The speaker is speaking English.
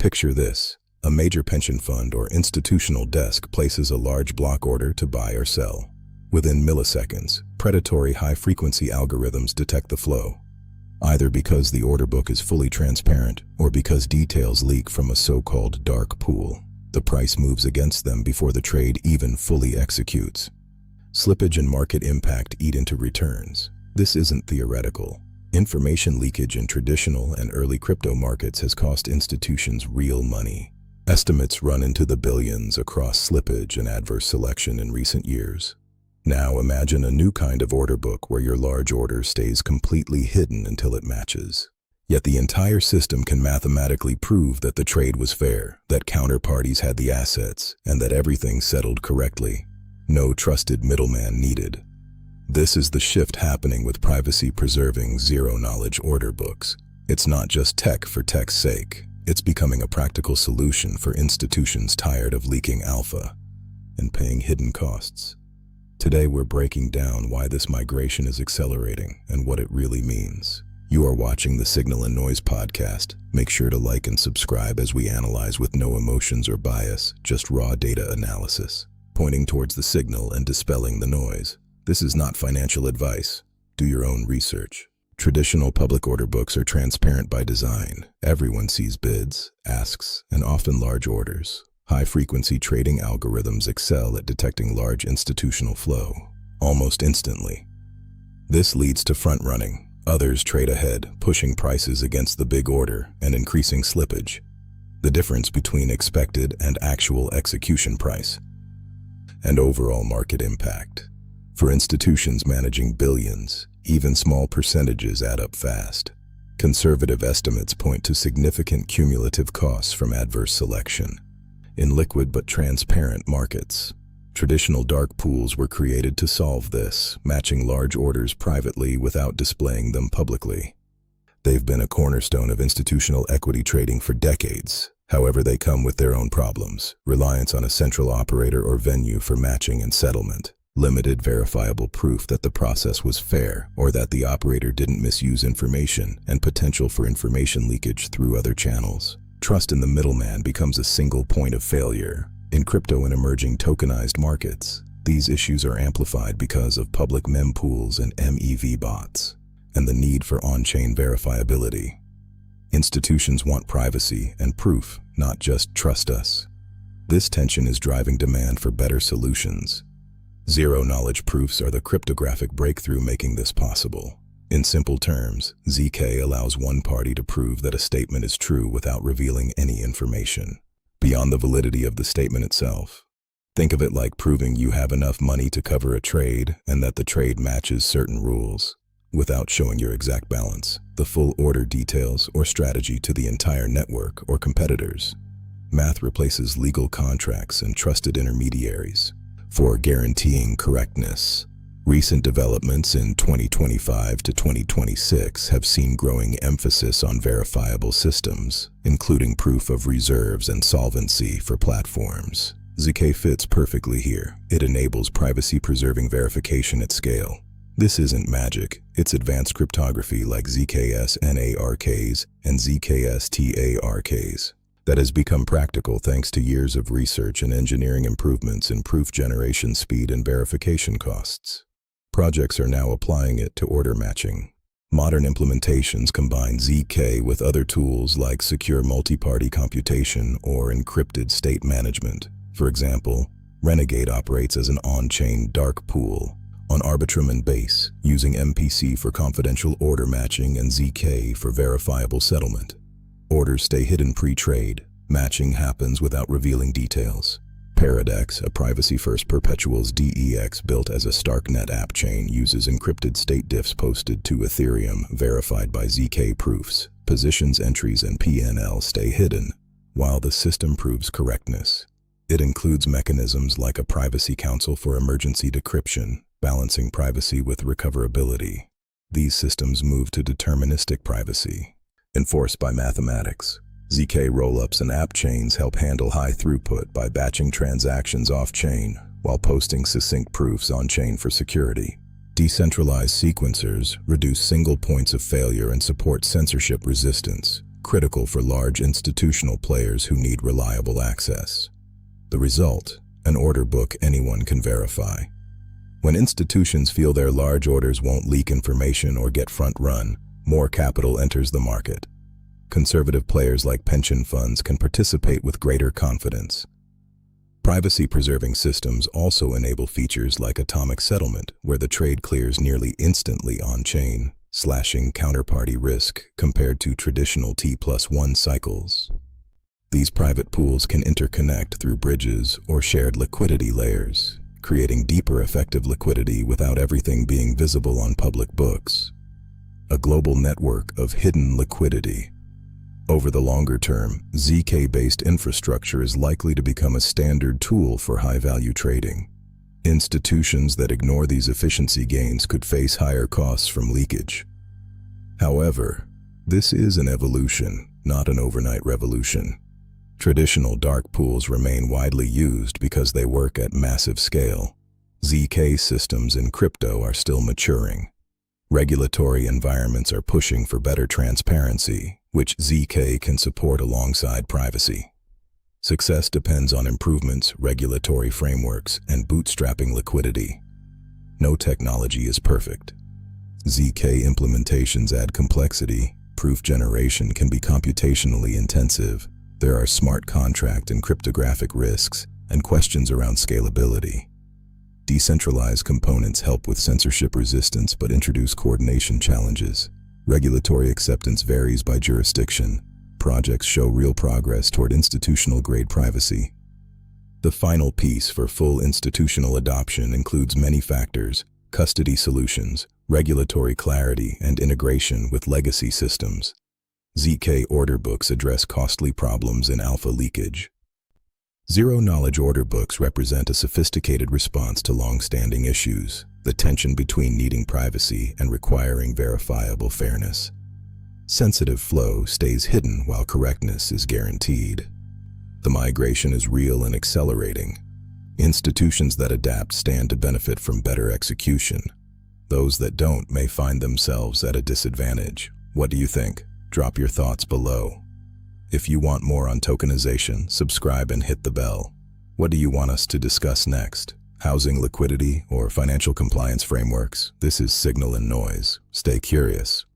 Picture this. A major pension fund or institutional desk places a large block order to buy or sell. Within milliseconds, predatory high-frequency algorithms detect the flow, either because the order book is fully transparent or because details leak from a so-called dark pool. The price moves against them before the trade even fully executes. Slippage and market impact eat into returns. This isn't theoretical. Information leakage in traditional and early crypto markets has cost institutions real money. Estimates run into the billions across slippage and adverse selection in recent years. Now imagine a new kind of order book where your large order stays completely hidden until it matches. Yet the entire system can mathematically prove that the trade was fair, that counterparties had the assets, and that everything settled correctly. No trusted middleman needed. This is the shift happening with privacy-preserving zero-knowledge order books. It's not just tech for tech's sake. It's becoming a practical solution for institutions tired of leaking alpha and paying hidden costs. Today we're breaking down why this migration is accelerating and what it really means. You are watching the Signal and Noise podcast. Make sure to like and subscribe as we analyze with no emotions or bias, just raw data analysis, pointing towards the signal and dispelling the noise. This is not financial advice. Do your own research. Traditional public order books are transparent by design. Everyone sees bids, asks, and often large orders. High-frequency trading algorithms excel at detecting large institutional flow, almost instantly. This leads to front-running. Others trade ahead, pushing prices against the big order and increasing slippage. The difference between expected and actual execution price and overall market impact. For institutions managing billions, even small percentages add up fast. Conservative estimates point to significant cumulative costs from adverse selection. In liquid but transparent markets, traditional dark pools were created to solve this, matching large orders privately without displaying them publicly. They've been a cornerstone of institutional equity trading for decades. However, they come with their own problems: reliance on a central operator or venue for matching and settlement, limited verifiable proof that the process was fair or that the operator didn't misuse information, and potential for information leakage through other channels. Trust in the middleman becomes a single point of failure. In crypto and emerging tokenized markets, these issues are amplified because of public mempools and MEV bots, and the need for on-chain verifiability. Institutions want privacy and proof, not just trust us. This tension is driving demand for better solutions. Zero-knowledge proofs are the cryptographic breakthrough making this possible. In simple terms, ZK allows one party to prove that a statement is true without revealing any information beyond the validity of the statement itself. Think of it like proving you have enough money to cover a trade and that the trade matches certain rules, without showing your exact balance, the full order details, or strategy to the entire network or competitors. Math replaces legal contracts and trusted intermediaries for guaranteeing correctness. Recent developments in 2025 to 2026 have seen growing emphasis on verifiable systems, including proof of reserves and solvency for platforms. ZK fits perfectly here. It enables privacy-preserving verification at scale. This isn't magic, it's advanced cryptography like ZKS NARKs and ZKS TARKs that has become practical thanks to years of research and engineering improvements in proof generation speed and verification costs. Projects are now applying it to order matching. Modern implementations combine ZK with other tools like secure multi-party computation or encrypted state management. For example, Renegade operates as an on-chain dark pool on Arbitrum and Base, using MPC for confidential order matching and ZK for verifiable settlement. Orders stay hidden pre-trade. Matching happens without revealing details. Paradex, a privacy-first perpetuals DEX built as a Starknet app chain, uses encrypted state diffs posted to Ethereum, verified by ZK proofs. Positions, entries, and PNL stay hidden, while the system proves correctness. It includes mechanisms like a privacy council for emergency decryption, balancing privacy with recoverability. These systems move to deterministic privacy, enforced by mathematics. ZK rollups and app chains help handle high throughput by batching transactions off-chain, while posting succinct proofs on-chain for security. Decentralized sequencers reduce single points of failure and support censorship resistance, critical for large institutional players who need reliable access. The result, an order book anyone can verify. When institutions feel their large orders won't leak information or get front-run, more capital enters the market. Conservative players like pension funds can participate with greater confidence. Privacy-preserving systems also enable features like atomic settlement, where the trade clears nearly instantly on-chain, slashing counterparty risk compared to traditional T+1 cycles. These private pools can interconnect through bridges or shared liquidity layers, creating deeper effective liquidity without everything being visible on public books. A global network of hidden liquidity. Over the longer term, ZK-based infrastructure is likely to become a standard tool for high-value trading. Institutions that ignore these efficiency gains could face higher costs from leakage. However, this is an evolution, not an overnight revolution. Traditional dark pools remain widely used because they work at massive scale. ZK systems in crypto are still maturing. Regulatory environments are pushing for better transparency, which ZK can support alongside privacy. Success depends on improvements, regulatory frameworks, and bootstrapping liquidity. No technology is perfect. ZK implementations add complexity, proof generation can be computationally intensive, there are smart contract and cryptographic risks, and questions around scalability. Decentralized components help with censorship resistance but introduce coordination challenges. Regulatory acceptance varies by jurisdiction. Projects show real progress toward institutional-grade privacy. The final piece for full institutional adoption includes many factors: custody solutions, regulatory clarity, and integration with legacy systems. ZK order books address costly problems in alpha leakage. Zero-knowledge order books represent a sophisticated response to long-standing issues, the tension between needing privacy and requiring verifiable fairness. Sensitive flow stays hidden while correctness is guaranteed. The migration is real and accelerating. Institutions that adapt stand to benefit from better execution. Those that don't may find themselves at a disadvantage. What do you think? Drop your thoughts below. If you want more on tokenization, subscribe and hit the bell. What do you want us to discuss next? Housing liquidity or financial compliance frameworks? This is Signal and Noise. Stay curious.